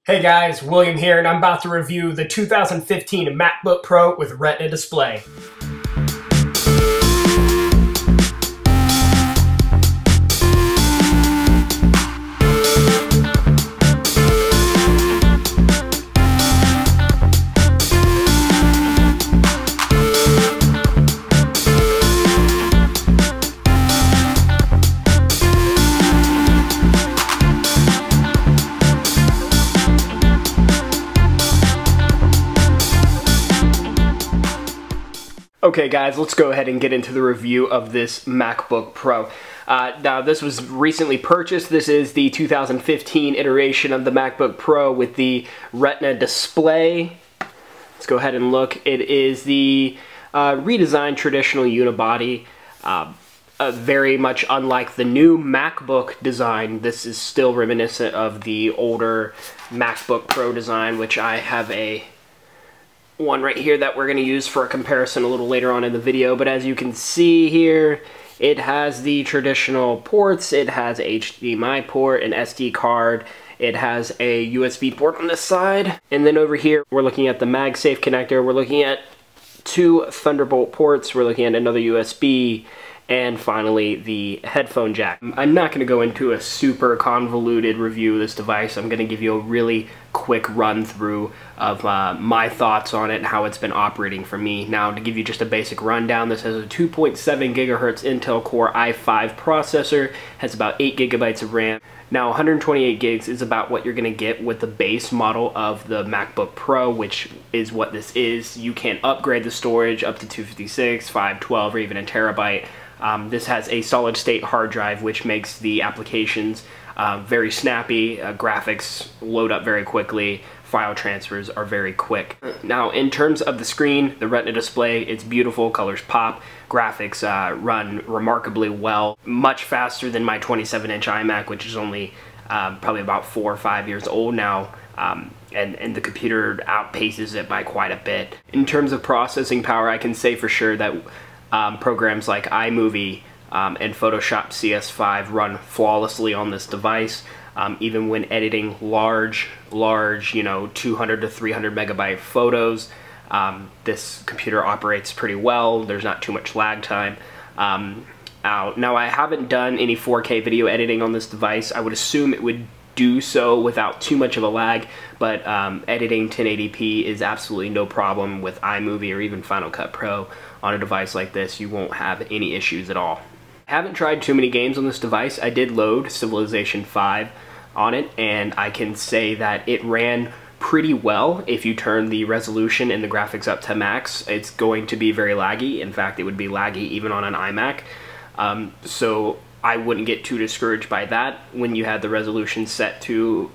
Hey guys, William here, and I'm about to review the 2015 MacBook Pro with Retina display. Okay guys, let's go ahead and get into the review of this MacBook Pro. Now this was recently purchased. This is the 2015 iteration of the MacBook Pro with the Retina display. Let's go ahead and look. It is the redesigned traditional unibody. Very much unlike the new MacBook design. This is still reminiscent of the older MacBook Pro design, which I have one right here that we're going to use for a comparison a little later on in the video. But as you can see here, it has the traditional ports. It has a HDMI port, an SD card. It has a USB port on this side. And then over here, we're looking at the MagSafe connector. We're looking at two Thunderbolt ports. We're looking at another USB. And finally, the headphone jack. I'm not going to go into a super convoluted review of this device. I'm going to give you a really quick run through of my thoughts on it and how it's been operating for me. Now, to give you just a basic rundown, this has a 2.7 gigahertz Intel Core i5 processor, has about 8 gigabytes of RAM. Now, 128 gigs is about what you're going to get with the base model of the MacBook Pro, which is what this is. You can upgrade the storage up to 256, 512, or even a terabyte. This has a solid-state hard drive, which makes the applications very snappy. Graphics load up very quickly. File transfers are very quick. Now, in terms of the screen, the Retina display, it's beautiful. Colors pop. Graphics run remarkably well. Much faster than my 27-inch iMac, which is only probably about 4 or 5 years old now. And the computer outpaces it by quite a bit. In terms of processing power, I can say for sure that programs like iMovie and Photoshop CS5 run flawlessly on this device. Even when editing large, 200 to 300 megabyte photos, this computer operates pretty well. There's not too much lag time. Now, I haven't done any 4K video editing on this device. I would assume it would do so without too much of a lag, but editing 1080p is absolutely no problem with iMovie or even Final Cut Pro. On a device like this, you won't have any issues at all. I haven't tried too many games on this device. I did load Civilization 5 on it, and I can say that it ran pretty well. If you turn the resolution and the graphics up to max, it's going to be very laggy. In fact, it would be laggy even on an iMac. So I wouldn't get too discouraged by that. When you had the resolution set to,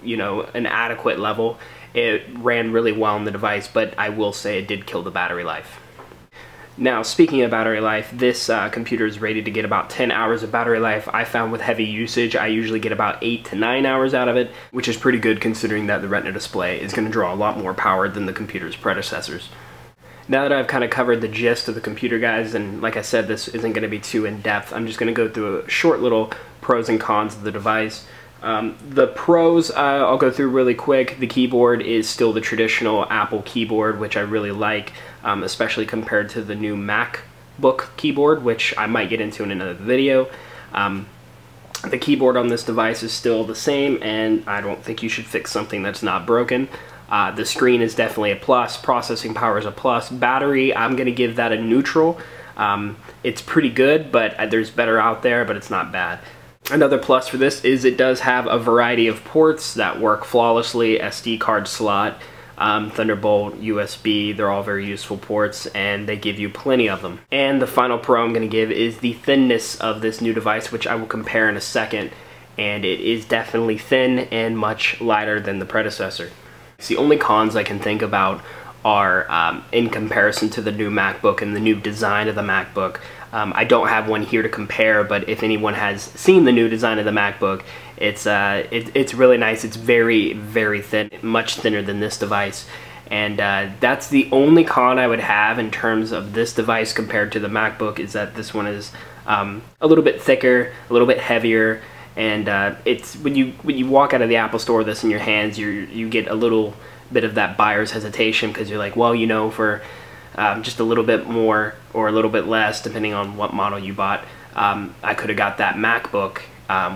an adequate level, it ran really well on the device, but I will say it did kill the battery life. Now, speaking of battery life, this computer is rated to get about 10 hours of battery life. I found with heavy usage, I usually get about 8 to 9 hours out of it, which is pretty good considering that the Retina display is going to draw a lot more power than the computer's predecessors. Now that I've kind of covered the gist of the computer, guys, and like I said, this isn't going to be too in-depth, I'm just going to go through a short little pros and cons of the device. The pros, I'll go through really quick. The keyboard is still the traditional Apple keyboard, which I really like, especially compared to the new MacBook keyboard, which I might get into in another video. The keyboard on this device is still the same, and I don't think you should fix something that's not broken. The screen is definitely a plus. Processing power is a plus. Battery, I'm going to give that a neutral. It's pretty good, but there's better out there, but it's not bad. Another plus for this is it does have a variety of ports that work flawlessly. SD card slot, Thunderbolt, USB, they're all very useful ports, and they give you plenty of them. And the final pro I'm going to give is the thinness of this new device, which I will compare in a second, and it is definitely thin and much lighter than the predecessor. The only cons I can think about are in comparison to the new MacBook and the new design of the MacBook. I don't have one here to compare, but if anyone has seen the new design of the MacBook, it's really nice. It's very, very thin, much thinner than this device. And that's the only con I would have in terms of this device compared to the MacBook, is that this one is a little bit thicker, a little bit heavier, And it's when you walk out of the Apple Store with this in your hands, you get a little bit of that buyer's hesitation, because you're like, well, you know, for just a little bit more or a little bit less, depending on what model you bought, I could have got that MacBook,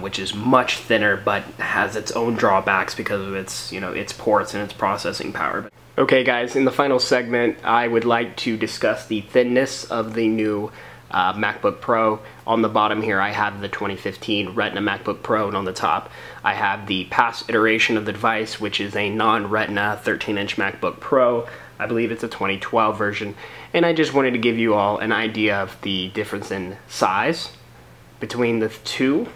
which is much thinner but has its own drawbacks because of its, you know, its ports and its processing power. Okay guys, in the final segment, I would like to discuss the thinness of the new MacBook Pro. On the bottom here I have the 2015 Retina MacBook Pro, and on the top I have the past iteration of the device, which is a non-Retina 13-inch MacBook Pro. I believe it's a 2012 version, and I just wanted to give you all an idea of the difference in size between the two.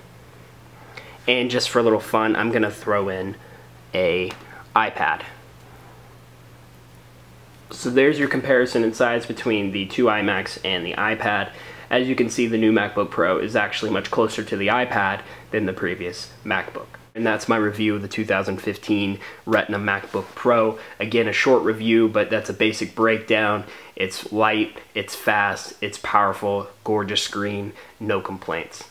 And just for a little fun, I'm gonna throw in a iPad. So there's your comparison in size between the two iMacs and the iPad. As you can see, the new MacBook Pro is actually much closer to the iPad than the previous MacBook. And that's my review of the 2015 Retina MacBook Pro. Again, a short review, but that's a basic breakdown. It's light, it's fast, it's powerful, gorgeous screen, no complaints.